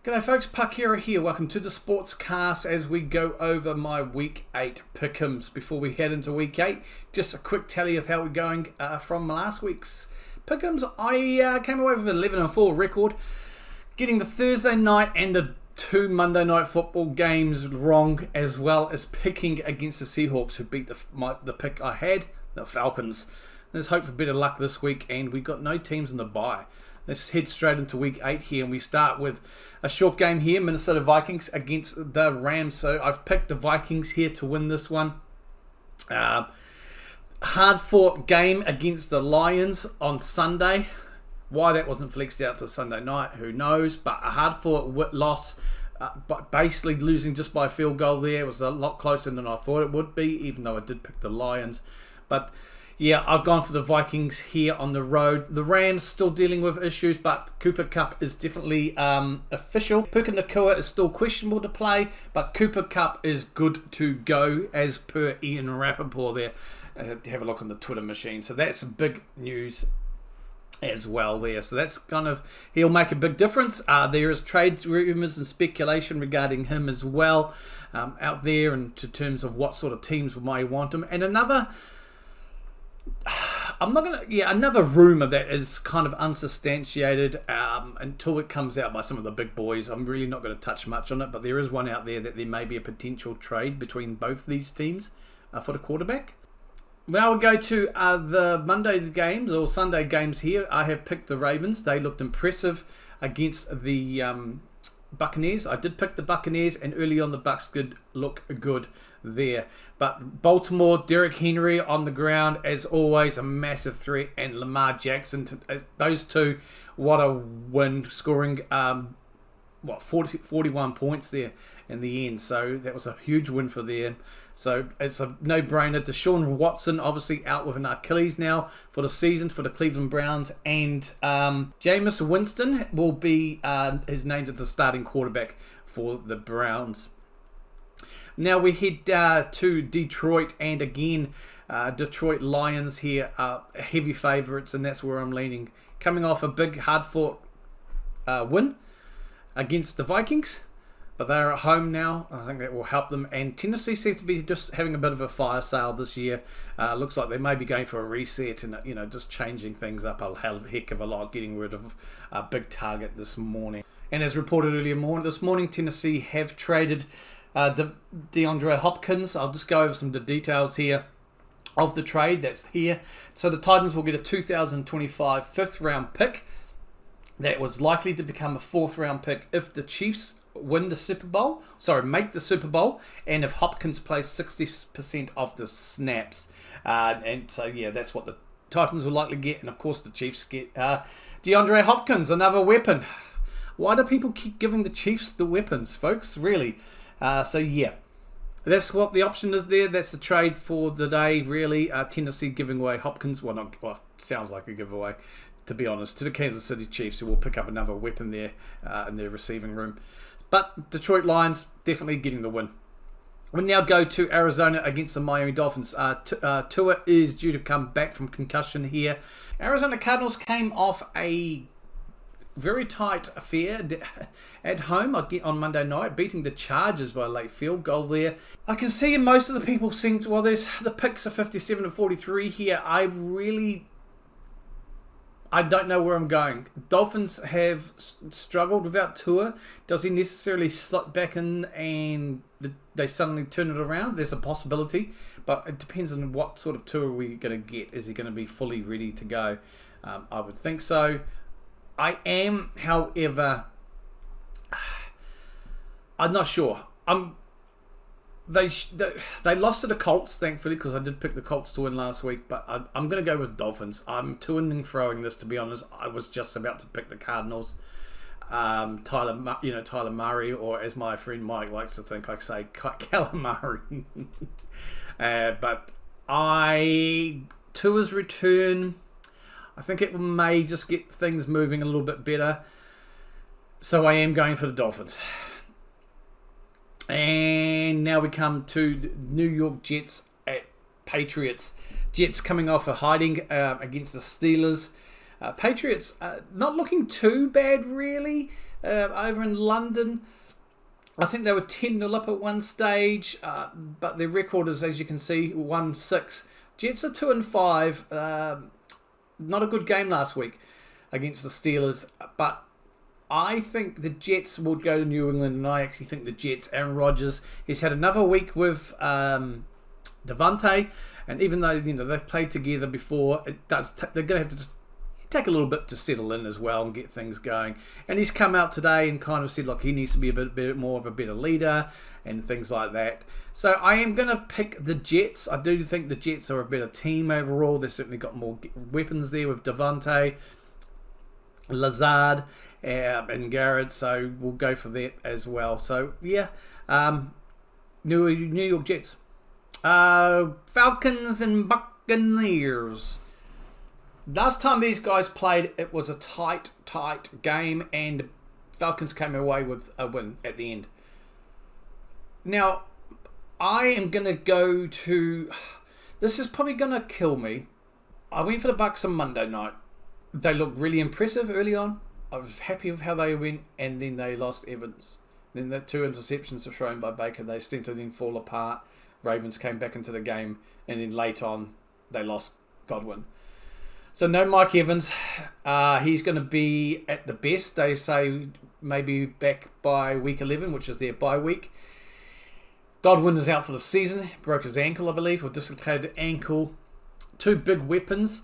G'day folks, Puck Hero here. Welcome to the Sportscast as we go over my Week 8 pick'ems. Before we head into Week 8, just a quick tally of how we're going from last week's pick'ems. I came away with an 11-4 record, getting the Thursday night and the two Monday night football games wrong, as well as picking against the Seahawks, who beat the pick I had, the Falcons. There's hope for better luck this week, and we got no teams in the bye. Let's head straight into Week 8 here, and we start with a short game here, Minnesota Vikings against the Rams. So I've picked the Vikings here to win this one. Hard-fought game against the Lions on Sunday. Why that wasn't flexed out to Sunday night, who knows? But a hard-fought loss, but basically losing just by a field goal there. It was a lot closer than I thought it would be, even though I did pick the Lions. But yeah, I've gone for the Vikings here on the road. The Rams still dealing with issues, but Cooper Kupp is definitely official. Puka Nacua is still questionable to play, but Cooper Kupp is good to go, as per Ian Rappaport there. Have a look on the Twitter machine. So that's big news as well there. So that's he'll make a big difference. There is trade rumors and speculation regarding him as well out there, in terms of what sort of teams may want him. And another rumor that is kind of unsubstantiated until it comes out by some of the big boys. I'm really not going to touch much on it, but there is one out there that there may be a potential trade between both these teams for the quarterback. Now we go to the Monday games or Sunday games here. I have picked the Ravens. They looked impressive against the Buccaneers. I did pick the Buccaneers, and early on the Bucs could look good there. But Baltimore, Derrick Henry on the ground, as always, a massive threat, and Lamar Jackson, those two, what a win, scoring 41 points there in the end. So that was a huge win for them. So it's a no-brainer. Deshaun Watson obviously out with an Achilles now for the season for the Cleveland Browns, and Jameis Winston will be is named as the starting quarterback for the Browns. Now we head to Detroit, and again, Detroit Lions here are heavy favourites, and that's where I'm leaning. Coming off a big, hard-fought win against the Vikings, but they're at home now. I think that will help them. And Tennessee seems to be just having a bit of a fire sale this year. Looks like they may be going for a reset and just changing things up a heck of a lot, getting rid of a big target this morning. And as reported earlier this morning, Tennessee have traded DeAndre Hopkins. I'll just go over some of the details here of the trade that's here. So the Titans will get a 2025 5th-round pick that was likely to become a 4th-round pick if the Chiefs make the Super Bowl, and if Hopkins plays 60% of the snaps. And so, yeah, that's what the Titans will likely get. And, of course, the Chiefs get DeAndre Hopkins, another weapon. Why do people keep giving the Chiefs the weapons, folks? Really? So, yeah. That's what the option is there. That's the trade for the day, really. Tennessee giving away Hopkins. Sounds like a giveaway, to be honest, to the Kansas City Chiefs, who will pick up another weapon there in their receiving room. But Detroit Lions definitely getting the win. We now go to Arizona against the Miami Dolphins. Tua is due to come back from concussion here. Arizona Cardinals came off a very tight affair at home on Monday night, beating the Chargers by a late field goal there. I can see most of the people seem to, the picks are 57-43 here. I don't know where I'm going. Dolphins have struggled without Tua. Does he necessarily slot back in and they suddenly turn it around? There's a possibility, but it depends on what sort of Tua we're going to get. Is he going to be fully ready to go? I would think so. I am, however, I'm not sure. They lost to the Colts, thankfully, because I did pick the Colts to win last week, but I'm going to go with Dolphins. I'm to-ing and throwing this, to be honest. I was just about to pick the Cardinals. Tyler Murray, or as my friend Mike likes to think, I say calamari. But Tua's return, I think it may just get things moving a little bit better. So I am going for the Dolphins. And now we come to New York Jets at Patriots. Jets coming off a hiding against the Steelers. Patriots not looking too bad, really. over in London. I think they were 10-0 up at one stage, but their record is, as you can see, 1-6. Jets are 2-5. Not a good game last week against the Steelers, but I think the Jets would go to New England, and I actually think the Jets, Aaron Rodgers, he's had another week with Devontae, and even though they've played together before, they're going to have to just take a little bit to settle in as well and get things going. And he's come out today and kind of said, like, he needs to be a bit more of a better leader and things like that. So I am going to pick the Jets. I do think the Jets are a better team overall. They've certainly got more weapons there with Devontae, Lazard, and Garrett. So we'll go for that as well. So, yeah, New York Jets. Falcons and Buccaneers. Last time these guys played, it was a tight game, and Falcons came away with a win at the end. Now, I am going to go to... This is probably going to kill me. I went for the Bucs on Monday night. They looked really impressive early on. I was happy with how they went, and then they lost Evans. Then the 2 interceptions were thrown by Baker. They seemed to then fall apart. Ravens came back into the game, and then late on, they lost Godwin. So no Mike Evans. He's going to be at the best. They say maybe back by week 11, which is their bye week. Godwin is out for the season. Broke his ankle, I believe, or dislocated ankle. 2 big weapons.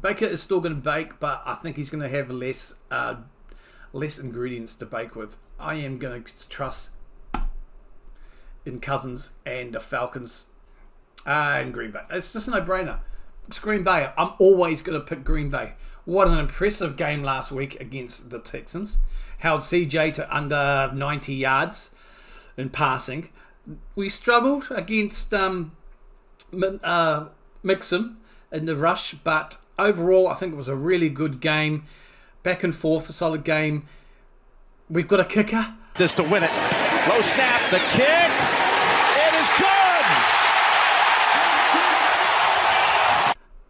Baker is still going to bake, but I think he's going to have less ingredients to bake with. I am going to trust in Cousins and the Falcons and Green Bay. It's just a no-brainer. It's Green Bay. I'm always going to pick Green Bay. What an impressive game last week against the Texans. Held CJ to under 90 yards in passing. We struggled against Mixon in the rush, but overall I think it was a really good game. Back and forth, a solid game. We've got a kicker. This to win it. Low snap, the kick. It is good.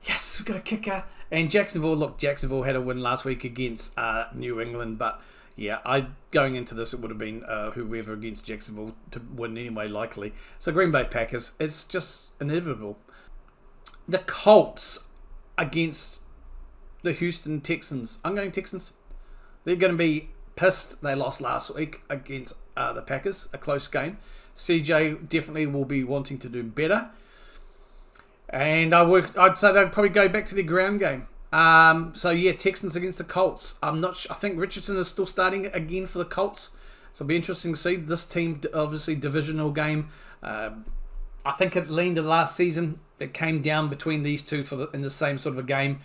Yes, we've got a kicker. And Jacksonville had a win last week against New England, but yeah, going into this, it would have been whoever against Jacksonville to win anyway, likely. So Green Bay Packers, it's just inevitable. The Colts against the Houston Texans. I'm going Texans. They're going to be pissed. They lost last week against the Packers, a close game. CJ definitely will be wanting to do better. And I'd say they'll probably go back to their ground game. So yeah, Texans against the Colts. I'm not sure. I think Richardson is still starting again for the Colts. So it'll be interesting to see. This team, obviously, divisional game. I think it leaned to last season. It came down between these two in the same sort of a game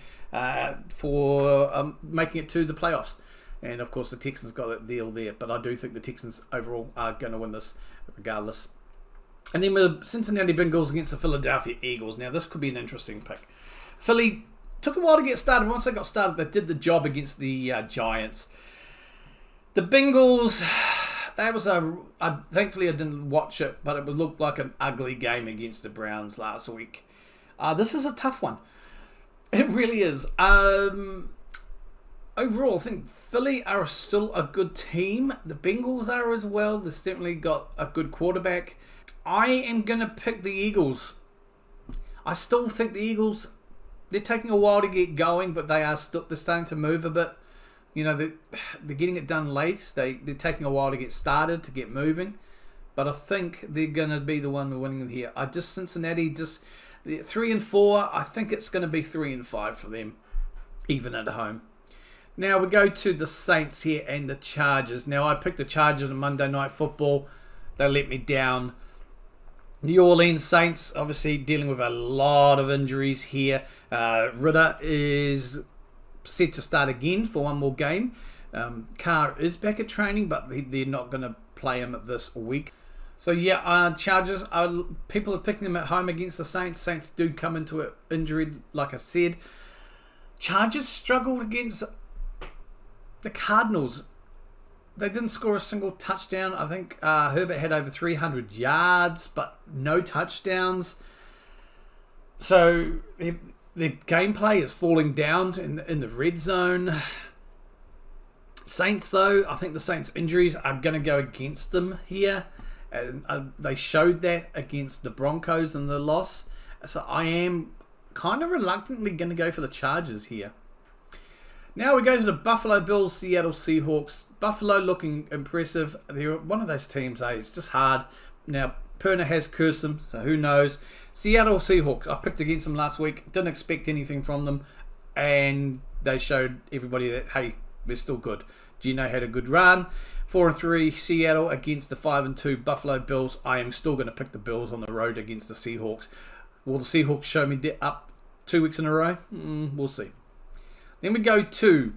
for making it to the playoffs. And of course, the Texans got a deal there. But I do think the Texans overall are going to win this regardless. And then with Cincinnati Bengals against the Philadelphia Eagles. Now, this could be an interesting pick. Philly took a while to get started. Once they got started, they did the job against the Giants. The Bengals, thankfully I didn't watch it, but it looked like an ugly game against the Browns last week. This is a tough one. It really is. Overall, I think Philly are still a good team. The Bengals are as well. They've definitely got a good quarterback. I am going to pick the Eagles. I still think the Eagles, they're taking a while to get going, but they're starting to move a bit. You know, they're getting it done late. They're taking a while to get started, to get moving. But I think they're going to be the one winning here. Cincinnati, 3-4. I think it's going to be 3-5 for them, even at home. Now we go to the Saints here and the Chargers. Now I picked the Chargers on Monday Night Football. They let me down. New Orleans Saints, obviously dealing with a lot of injuries here. Ritter is set to start again for one more game. Carr is back at training, but they're not going to play him this week. So yeah, Chargers, people are picking them at home against the Saints. Saints do come into it injured, like I said. Chargers struggled against the Cardinals. They didn't score a single touchdown. I think Herbert had over 300 yards, but no touchdowns. So the gameplay is falling down in the red zone. Saints, though, I think the Saints' injuries are going to go against them here. And they showed that against the Broncos in the loss. So I am kind of reluctantly going to go for the Chargers here. Now we go to the Buffalo Bills, Seattle Seahawks. Buffalo looking impressive. They're one of those teams, it's just hard. Now, Perner has cursed them, so who knows. Seattle Seahawks, I picked against them last week. Didn't expect anything from them. And they showed everybody that, hey, they're still good. Gino had a good run. 4-3 Seattle against the 5-2 Buffalo Bills. I am still going to pick the Bills on the road against the Seahawks. Will the Seahawks show me up 2 weeks in a row? We'll see. Then we go to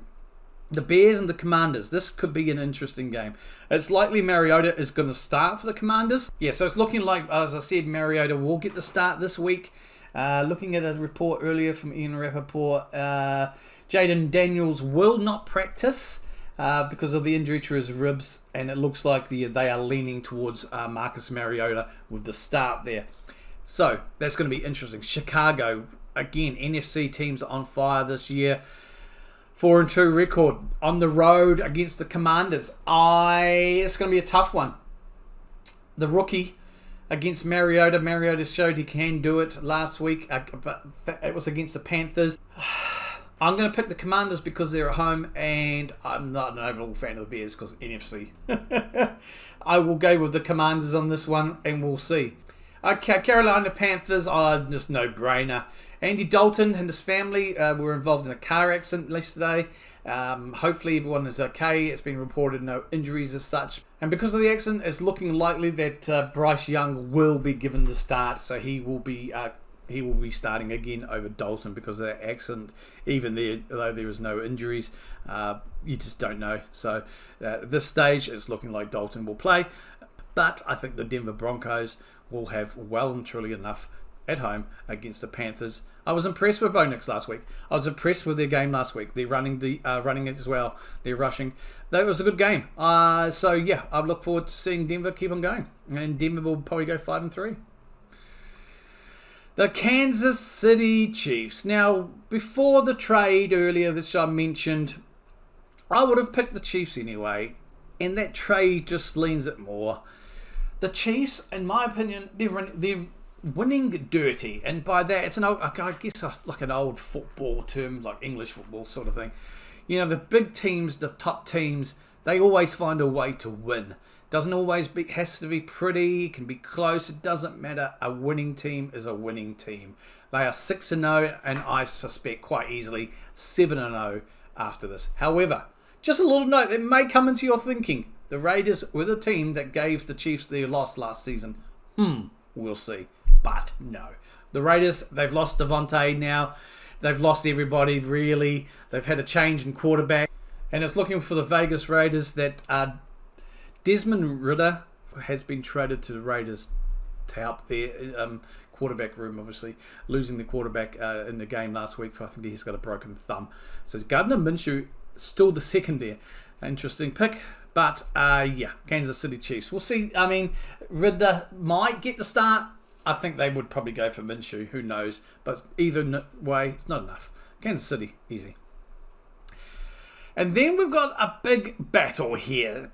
the Bears and the Commanders. This could be an interesting game. It's likely Mariota is going to start for the Commanders. Yeah, so it's looking like, as I said, Mariota will get the start this week. Looking at a report earlier from Ian Rappaport, Jaden Daniels will not practice because of the injury to his ribs, and it looks like they are leaning towards Marcus Mariota with the start there. So that's going to be interesting. Chicago, again, NFC teams are on fire this year. 4-2 record on the road against the Commanders. It's going to be a tough one. The rookie against Mariota. Mariota showed he can do it last week, but it was against the Panthers. I'm going to pick the Commanders because they're at home, and I'm not an overall fan of the Bears because NFC. I will go with the Commanders on this one, and we'll see. Carolina Panthers are just no-brainer. Andy Dalton and his family were involved in a car accident yesterday. Hopefully everyone is okay. It's been reported no injuries as such. And because of the accident, it's looking likely that Bryce Young will be given the start. So he will be starting again over Dalton because of that accident. Even there, though there is no injuries, you just don't know. So at this stage, it's looking like Dalton will play. But I think the Denver Broncos will have well and truly enough at home against the Panthers. I was impressed with Bo Nix last week. I was impressed with their game last week. They're running it as well. They're rushing. That was a good game. So yeah, I look forward to seeing Denver keep on going. And Denver will probably go 5-3. The Kansas City Chiefs. Now, before the trade earlier that I mentioned, I would have picked the Chiefs anyway. And that trade just leans it more. The Chiefs, in my opinion, they're winning dirty, and by that, it's I guess like an old football term, like English football sort of thing. You know, the big teams, the top teams, they always find a way to win. Doesn't always has to be pretty. It can be close. It doesn't matter. A winning team is a winning team. They are 6-0, and I suspect quite easily 7-0 after this. However, just a little note that may come into your thinking. The Raiders were the team that gave the Chiefs their loss last season. We'll see. But no. The Raiders, they've lost Devontae now. They've lost everybody, really. They've had a change in quarterback. And it's looking for the Vegas Raiders that Desmond Ridder has been traded to the Raiders to help their quarterback room, obviously. Losing the quarterback in the game last week. I think he's got a broken thumb. So Gardner Minshew, still the second there. Interesting pick. But, yeah, Kansas City Chiefs. We'll see. I mean, Ridder might get the start. I think they would probably go for Minshew. Who knows? But either way, it's not enough. Kansas City, easy. And then we've got a big battle here.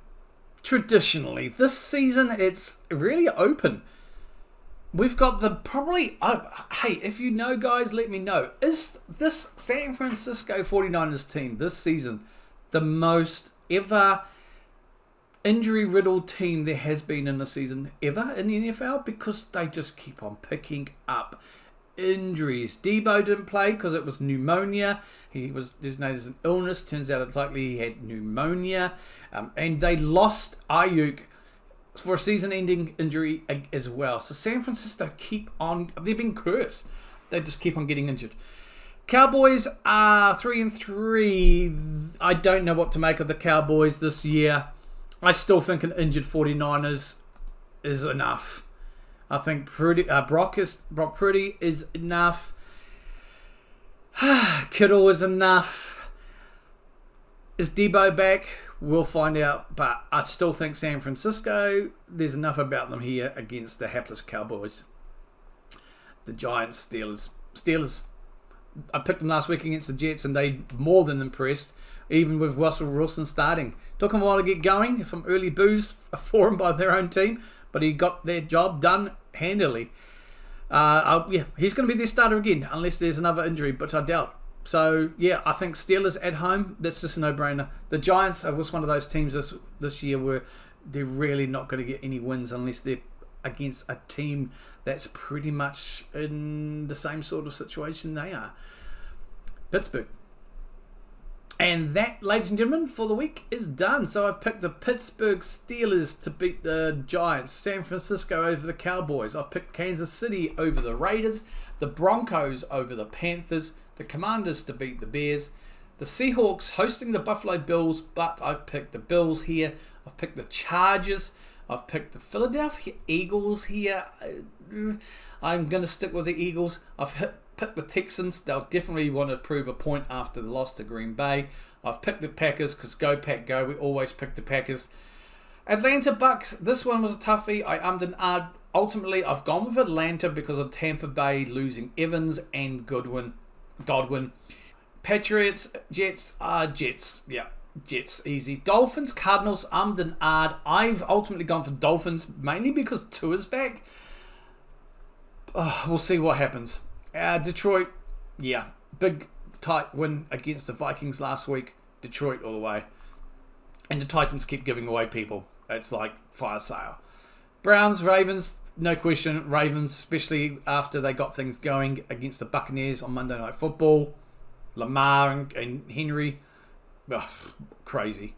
Traditionally, this season, it's really open. We've got the probably... hey, if you know, guys, let me know. Is this San Francisco 49ers team this season the most ever injury-riddled team there has been in the season ever in the NFL? Because they just keep on picking up injuries. Debo didn't play because it was pneumonia. He was designated as an illness. Turns out it's likely he had pneumonia. And they lost Ayuk for a season-ending injury as well. So San Francisco they've been cursed. They just keep on getting injured. Cowboys are 3-3. I don't know what to make of the Cowboys this year. I still think an injured 49ers is enough. I think Brock Purdy is enough. Kittle is enough. Is Debo back? We'll find out. But I still think San Francisco, there's enough about them here against the hapless Cowboys. The Giants, Steelers. I picked them last week against the Jets, and they more than impressed, even with Russell Wilson starting. Took him a while to get going, some early boos for him by their own team, but he got their job done handily. He's going to be their starter again, unless there's another injury, but I doubt. So, yeah, I think Steelers at home, that's just a no-brainer. The Giants was one of those teams this year where they're really not going to get any wins unless they're against a team that's pretty much in the same sort of situation they are. Pittsburgh. And that, ladies and gentlemen, for the week is done. So I've picked the Pittsburgh Steelers to beat the Giants, San Francisco over the Cowboys. I've picked Kansas City over the Raiders, the Broncos over the Panthers, the Commanders to beat the Bears, the Seahawks hosting the Buffalo Bills, but I've picked the Bills here. I've picked the Chargers. I've picked the Philadelphia Eagles here. I'm going to stick with the Eagles. I've picked the Texans. They'll definitely want to prove a point after the loss to Green Bay. I've picked the Packers because go Pack go. We always pick the Packers. Atlanta Bucs. This one was a toughie. I ummed and ahed. Ultimately, I've gone with Atlanta because of Tampa Bay losing Evans and Godwin. Patriots, Jets, Jets. Yeah, Jets, easy. Dolphins, Cardinals, ummed and ahed. I've ultimately gone for Dolphins, mainly because Tua's back. We'll see what happens. Detroit, yeah, big tight win against the Vikings last week. Detroit all the way. And the Titans keep giving away people. It's like fire sale. Browns, Ravens, no question. Ravens, especially after they got things going against the Buccaneers on Monday Night Football. Lamar and Henry, crazy.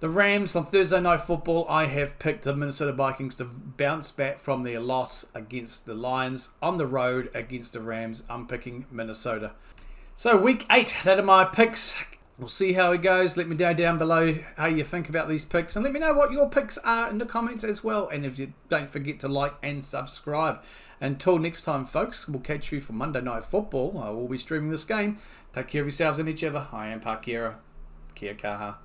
The Rams on Thursday Night Football, I have picked the Minnesota Vikings to bounce back from their loss against the Lions on the road against the Rams. I'm picking Minnesota. So week 8, that are my picks. We'll see how it goes. Let me know down below how you think about these picks, and let me know what your picks are in the comments as well. And if you don't forget to like and subscribe. Until next time, folks, we'll catch you for Monday Night Football. I will be streaming this game. Take care of yourselves and each other. I am Parkera. Kia kaha.